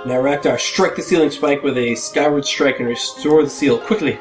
Now, Raktar, strike the ceiling spike with a Skyward Strike and restore the seal quickly.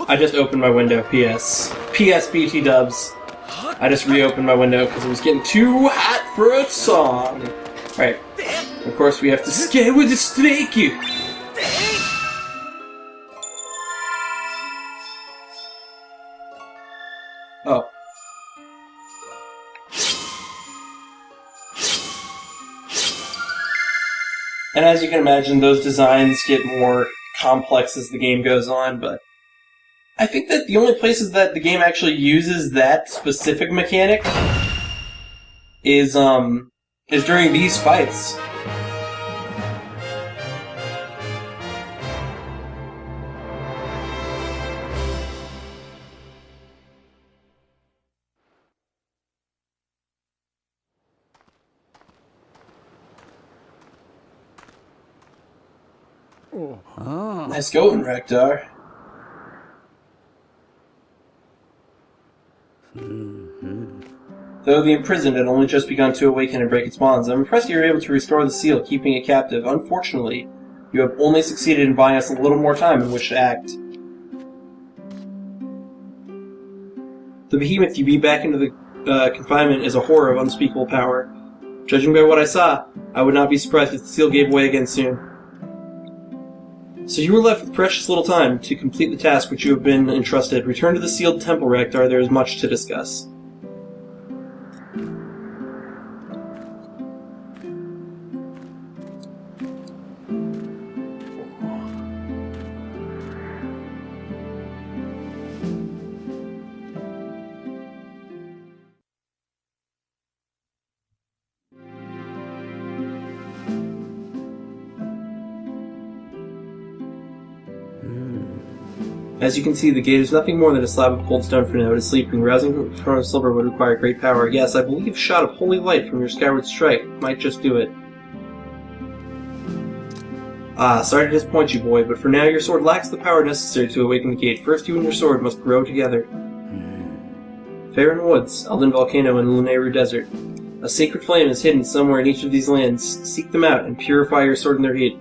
I just opened my window. P.S. P.S. BT dubs. I just reopened my window because it was getting too hot for a song. Alright. Of course, we have to Skyward Strike you. Oh. And as you can imagine, those designs get more complex as the game goes on, but I think that the only places that the game actually uses that specific mechanic is during these fights. Oh. Nice going, Rektar. Though the imprisoned had only just begun to awaken and break its bonds, I'm impressed you were able to restore the seal, keeping it captive. Unfortunately, you have only succeeded in buying us a little more time in which to act. The behemoth you beat back into the confinement is a horror of unspeakable power. Judging by what I saw, I would not be surprised if the seal gave way again soon. So you were left with precious little time to complete the task which you have been entrusted. Return to the sealed temple, Rektar. There is much to discuss. As you can see, the gate is nothing more than a slab of cold stone for now. It is sleeping. Rousing from a slumber would require great power. Yes, I believe a shot of holy light from your Skyward Strike might just do it. Ah, sorry to disappoint you, boy, but for now your sword lacks the power necessary to awaken the gate. First, you and your sword must grow together. Faerun Woods, Elden Volcano, and Lunaru Desert. A sacred flame is hidden somewhere in each of these lands. Seek them out and purify your sword in their heat.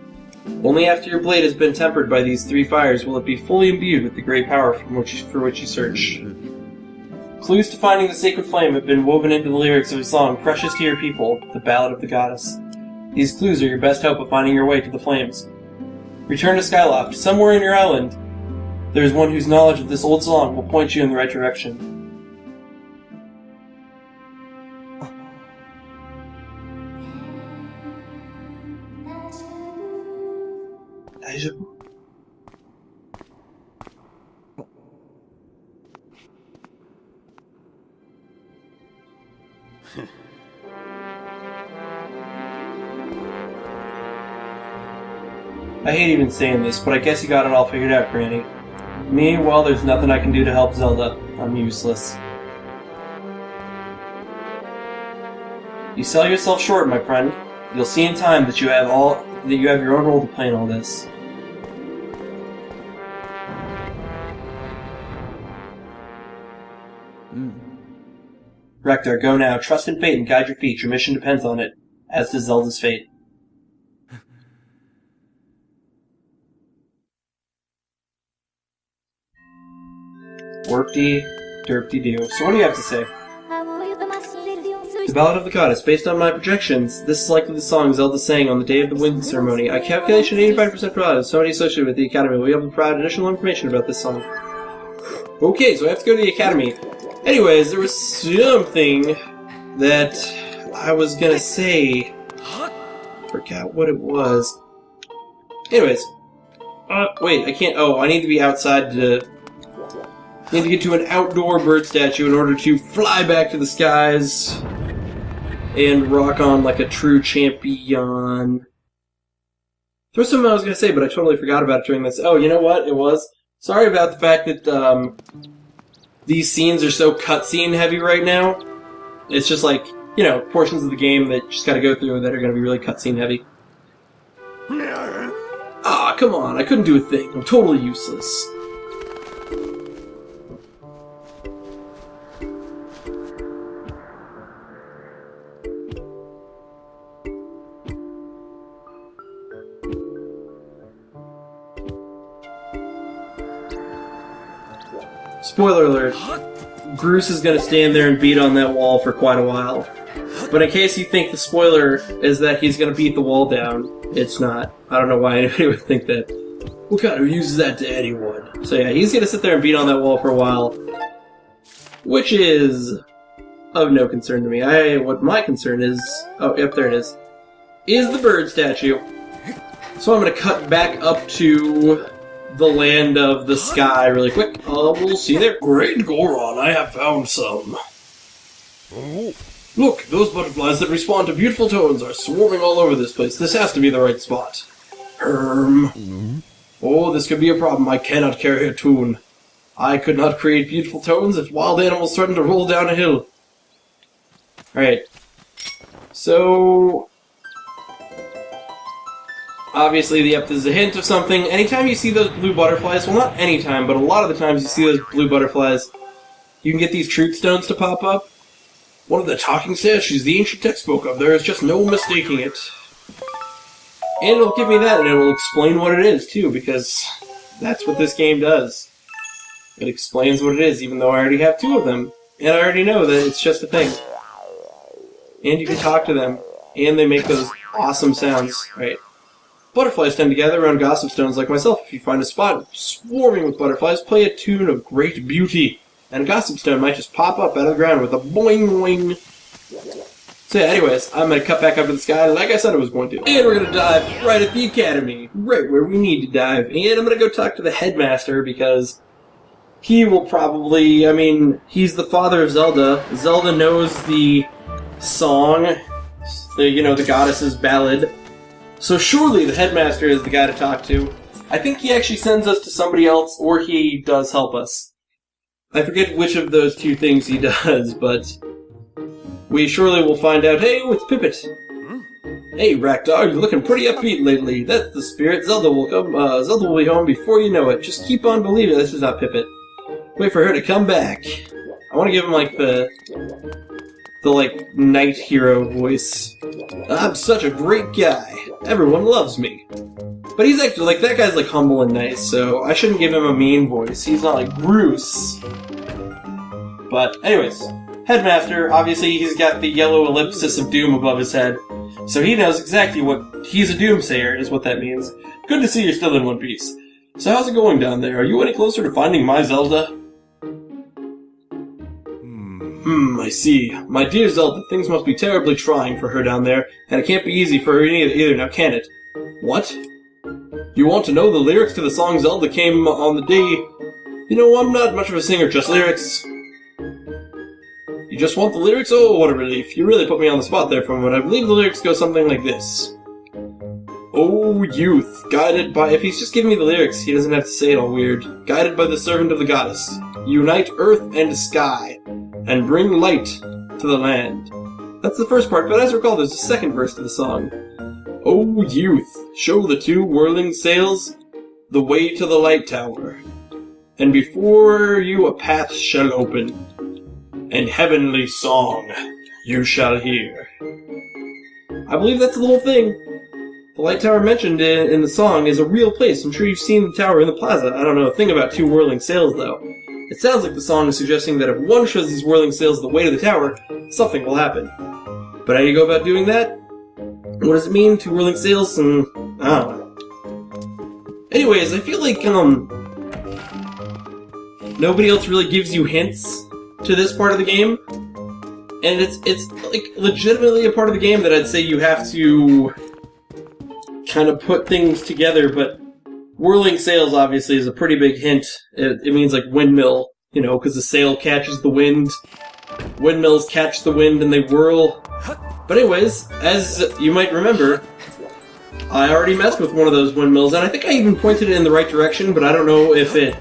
Only after your blade has been tempered by these three fires will it be fully imbued with the great power for which you search. Clues to finding the sacred flame have been woven into the lyrics of a song precious to your people, the Ballad of the Goddess. These clues are your best hope of finding your way to the flames. Return to Skyloft. Somewhere in your island, there is one whose knowledge of this old song will point you in the right direction. I hate even saying this, but I guess you got it all figured out, Granny. Me, well, there's nothing I can do to help Zelda. I'm useless. You sell yourself short, my friend. You'll see in time that you have your own role to play in all this. Rektar, go now. Trust in fate and guide your feet. Your mission depends on it, as does Zelda's fate. Warpty, derpty-doo. So what do you have to say? The Ballad of the Goddess. Based on my projections, this is likely the song Zelda sang on the day of the wind ceremony. I calculation 85% probability somebody associated with the Academy will be able to provide additional information about this song. Okay, so I have to go to the Academy. Anyways, there was something that I was gonna say. Forgot what it was. Anyways. Wait, I can't. Oh, I need to be outside to. I need to get to an outdoor bird statue in order to fly back to the skies and rock on like a true champion. There was something I was going to say, but I totally forgot about it during this. Oh, you know what? It was. Sorry about the fact that these scenes are so cutscene heavy right now. It's just like, you know, portions of the game that you just got to go through that are going to be really cutscene heavy. Ah, come on. I couldn't do a thing. I'm totally useless. spoiler alert, Bruce is going to stand there and beat on that wall for quite a while. But in case you think the spoiler is that he's going to beat the wall down, it's not. I don't know why anybody would think that. What kind of uses that to anyone? So yeah, he's going to sit there and beat on that wall for a while, which is of no concern to me. What my concern is... Oh, yep, there it is the bird statue. So I'm going to cut back up to the land of the sky really quick. We'll see you there. Great Goron, I have found some. Look, those butterflies that respond to beautiful tones are swarming all over this place. This has to be the right spot. Oh, this could be a problem. I cannot carry a tune. I could not create beautiful tones if wild animals threaten to roll down a hill. Alright. So... obviously, this is a hint of something. Anytime you see those blue butterflies, well, not anytime, but a lot of the times you see those blue butterflies, you can get these truth stones to pop up. One of the talking statues the ancient text spoke of. There is just no mistaking it. And it'll give me that, and it'll explain what it is, too, because that's what this game does. It explains what it is, even though I already have 2 of them. And I already know that it's just a thing. And you can talk to them, and they make those awesome sounds. Right. Butterflies tend to gather around gossip stones like myself. If you find a spot swarming with butterflies, play a tune of great beauty, and a gossip stone might just pop up out of the ground with a boing boing. So yeah, anyways, I'm going to cut back up to the sky like I said I was going to. And we're going to dive right at the academy, right where we need to dive. And I'm going to go talk to the Headmaster because he will probably, he's the father of Zelda. Zelda knows the song, the goddess's ballad. So surely the Headmaster is the guy to talk to. I think he actually sends us to somebody else, or he does help us. I forget which of those 2 things he does, but we surely will find out. Hey, it's Pippet. Hey, Rakdar, you're looking pretty upbeat lately. That's the spirit. Zelda will come. Zelda will be home before you know it. Just keep on believing. This is not Pippet. Wait for her to come back. I want to give him the knight hero voice. I'm such a great guy. Everyone loves me. But he's actually, that guy's, humble and nice, so I shouldn't give him a mean voice. He's not like Bruce. But, anyways, Headmaster, obviously he's got the yellow ellipsis of doom above his head, so he knows exactly what he's a doomsayer, is what that means. Good to see you're still in one piece. So how's it going down there? Are you any closer to finding my Zelda? I see. My dear Zelda, things must be terribly trying for her down there, and it can't be easy for her either, now can it? What? You want to know the lyrics to the song Zelda came on the day... I'm not much of a singer, just lyrics. You just want the lyrics? Oh, what a relief. You really put me on the spot there for a moment. I believe the lyrics go something like this. Oh, youth, guided by... If he's just giving me the lyrics, he doesn't have to say it all weird. Guided by the servant of the goddess, unite earth and sky, and bring light to the land. That's the first part, but as I recall, there's a second verse to the song. O youth, show the 2 whirling sails the way to the light tower, and before you a path shall open, and heavenly song you shall hear. I believe that's the whole thing. The light tower mentioned in the song is a real place. I'm sure you've seen the tower in the plaza. I don't know a thing about 2 whirling sails, though. It sounds like the song is suggesting that if one shows these whirling sails the way to the tower, something will happen. But how do you go about doing that? What does it mean, 2 whirling sails? I don't know. Anyways, I feel like, nobody else really gives you hints to this part of the game. And it's legitimately a part of the game that I'd say you have to kind of put things together, but whirling sails obviously is a pretty big hint. It means windmill, because the sail catches the wind. Windmills catch the wind and they whirl. But anyways, as you might remember, I already messed with one of those windmills, and I think I even pointed it in the right direction, but I don't know if it...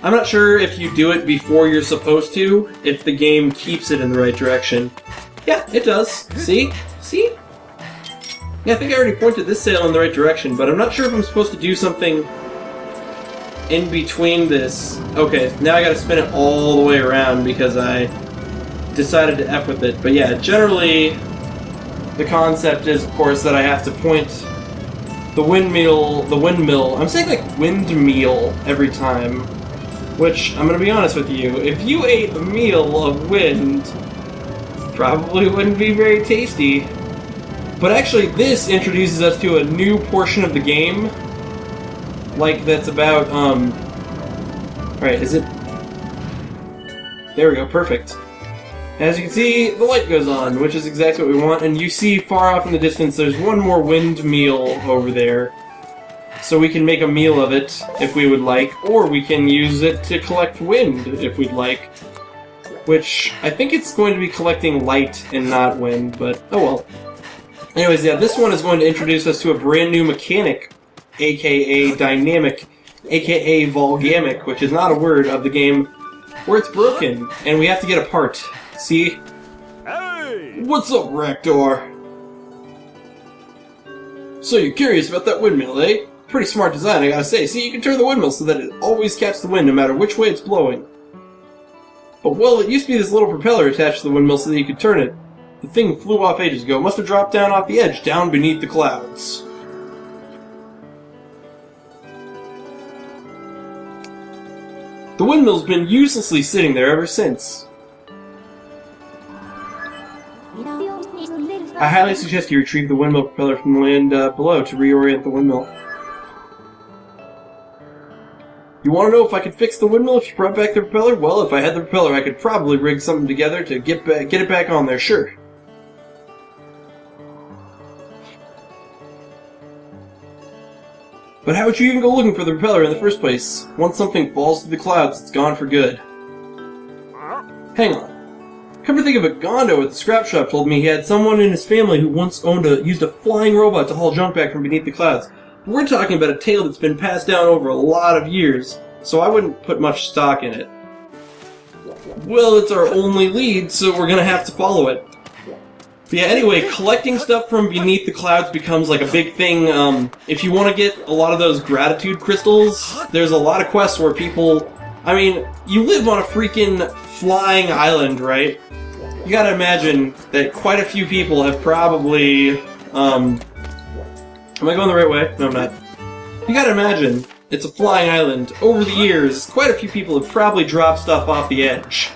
I'm not sure if you do it before you're supposed to, if the game keeps it in the right direction. Yeah, it does. See? See? Yeah, I think I already pointed this sail in the right direction, but I'm not sure if I'm supposed to do something in between this. Okay, now I gotta spin it all the way around because I decided to F with it. But yeah, generally, the concept is, of course, that I have to point the windmill, I'm saying windmeal every time. Which, I'm gonna be honest with you, if you ate a meal of wind, probably wouldn't be very tasty. But actually, this introduces us to a new portion of the game. Like, that's about, Alright, is it... There we go, perfect. As you can see, the light goes on, which is exactly what we want, and you see far off in the distance there's one more windmill over there. So we can make a meal of it, if we would like, or we can use it to collect wind, if we'd like. Which, I think it's going to be collecting light and not wind, but oh well. Anyways, yeah, this one is going to introduce us to a brand new mechanic, aka dynamic, aka volgamic, which is not a word of the game, where it's broken, and we have to get a part. See? Hey! What's up, Raktor? So you're curious about that windmill, eh? Pretty smart design, I gotta say. See, you can turn the windmill so that it always catches the wind no matter which way it's blowing. But, well, it used to be this little propeller attached to the windmill so that you could turn it. The thing flew off ages ago. It must have dropped down off the edge, down beneath the clouds. The windmill's been uselessly sitting there ever since. I highly suggest you retrieve the windmill propeller from the land below to reorient the windmill. You want to know if I could fix the windmill if you brought back the propeller? Well, if I had the propeller, I could probably rig something together to get it back on there, sure. But how would you even go looking for the propeller in the first place? Once something falls through the clouds, it's gone for good. Hang on. Come to think of it, Gondo at the scrap shop told me he had someone in his family who once used a flying robot to haul junk back from beneath the clouds. But we're talking about a tale that's been passed down over a lot of years, so I wouldn't put much stock in it. Well, it's our only lead, so we're gonna have to follow it. But yeah, anyway, collecting stuff from beneath the clouds becomes like a big thing. If you want to get a lot of those gratitude crystals, there's a lot of quests where people... I mean, you live on a freaking flying island, right? You gotta imagine that quite a few people have probably... Am I going the right way? No, I'm not. You gotta imagine, it's a flying island. Over the years, quite a few people have probably dropped stuff off the edge.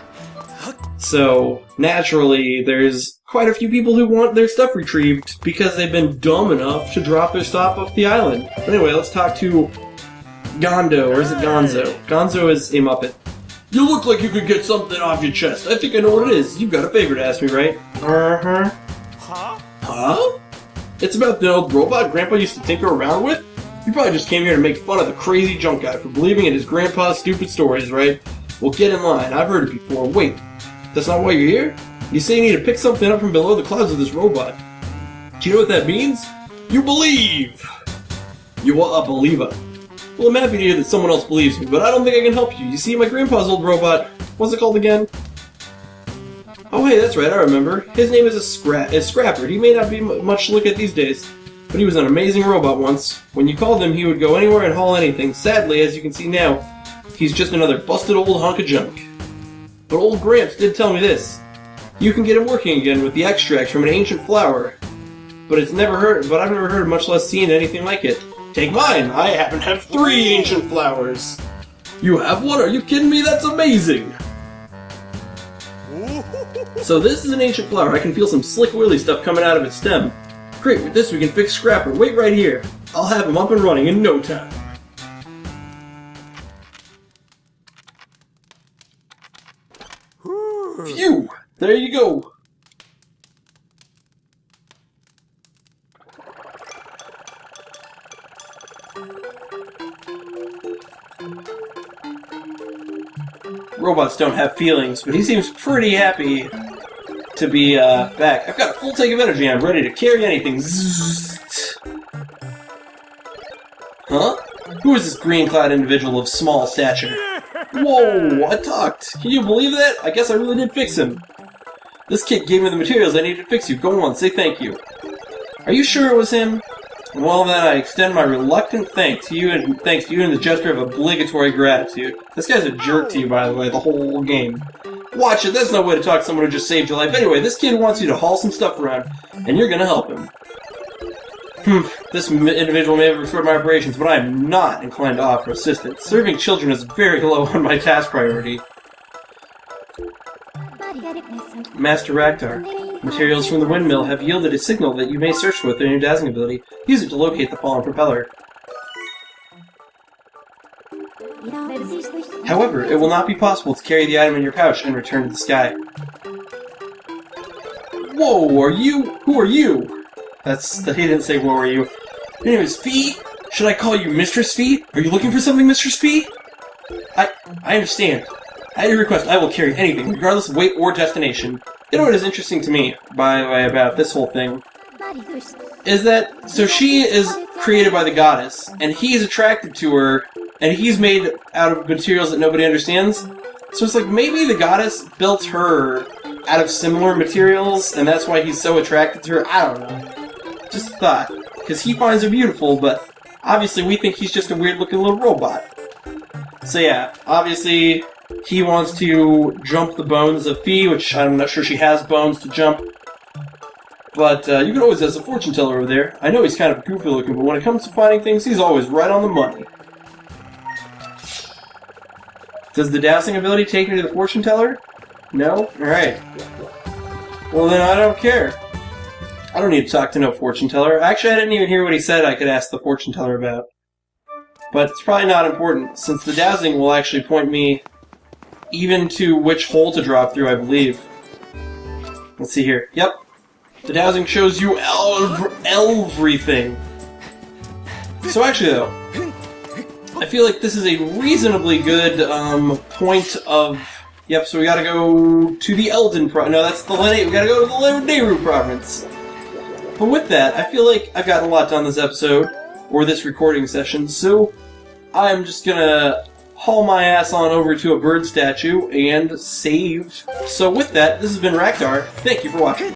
So, naturally, there's quite a few people who want their stuff retrieved because they've been dumb enough to drop their stuff off the island. But anyway, let's talk to Gondo, or is it Gonzo? Gonzo is a Muppet. You look like you could get something off your chest. I think I know what it is. You've got a favor to ask me, right? Uh-huh. Huh? It's about the old robot Grandpa used to tinker around with? You probably just came here to make fun of the crazy junk guy for believing in his grandpa's stupid stories, right? Well, get in line. I've heard it before. Wait, that's not why you're here? You say you need to pick something up from below the clouds of this robot. Do you know what that means? You believe! You are a believer. Well, I'm happy to hear that someone else believes me, but I don't think I can help you. You see, my grandpa's old robot... What's it called again? Oh, hey, that's right, I remember. His name is Scrapper. He may not be much to look at these days, but he was an amazing robot once. When you called him, he would go anywhere and haul anything. Sadly, as you can see now, he's just another busted old hunk of junk. But old Gramps did tell me this. You can get him working again with the extract from an ancient flower. But I've never heard, much less seen anything like it. Take mine! I happen to have 3 ancient flowers! You have one? Are you kidding me? That's amazing! So this is an ancient flower. I can feel some slick wheelie stuff coming out of its stem. Great, with this we can fix Scrapper. Wait right here. I'll have him up and running in no time. Phew! There you go! Robots don't have feelings, but he seems pretty happy to be back. I've got a full tank of energy and I'm ready to carry anything. Zzzt. Huh? Who is this green-clad individual of small stature? Whoa, I talked. Can you believe that? I guess I really did fix him. This kid gave me the materials I needed to fix you. Go on, say thank you. Are you sure it was him? Well, then I extend my reluctant thanks to you in the gesture of obligatory gratitude. This guy's a jerk to you, by the way, the whole game. Watch it, that's no way to talk to someone who just saved your life. Anyway, this kid wants you to haul some stuff around, and you're gonna help him. This individual may have restored my operations, but I am not inclined to offer assistance. Serving children is very low on my task priority. Master Raktar, materials from the Windmill have yielded a signal that you may search for with your new dazzling ability. Use it to locate the fallen propeller. However, it will not be possible to carry the item in your pouch and return to the sky. Whoa, are you? Who are you? He didn't say whoa, are you? Your name is Fee? Should I call you Mistress Fee? Are you looking for something, Mistress Fee? I understand. At your request, I will carry anything, regardless of weight or destination. You know what is interesting to me, by the way, about this whole thing? Is that, so she is created by the goddess, and he's attracted to her, and he's made out of materials that nobody understands. So it's like, maybe the goddess built her out of similar materials, and that's why he's so attracted to her. I don't know. Just a thought. Because he finds her beautiful, but obviously we think he's just a weird-looking little robot. So yeah, obviously he wants to jump the bones of Fee, which I'm not sure she has bones to jump. But you can always ask a fortune teller over there. I know he's kind of goofy looking, but when it comes to finding things, he's always right on the money. Does the dowsing ability take me to the fortune teller? No? Alright. Well then I don't care. I don't need to talk to no fortune teller. Actually, I didn't even hear what he said I could ask the fortune teller about. But it's probably not important, since the dowsing will actually point me even to which hole to drop through, I believe. Let's see here. Yep. The dowsing shows you everything. So actually, though, I feel like this is a reasonably good point of... Yep, so we gotta go to the Elden Province. No, that's the Lene. We gotta go to the Leneru Province. But with that, I feel like I've gotten a lot done this episode, or this recording session, so I'm just gonna haul my ass on over to a bird statue and save. So with that, this has been Raktar. Thank you for watching.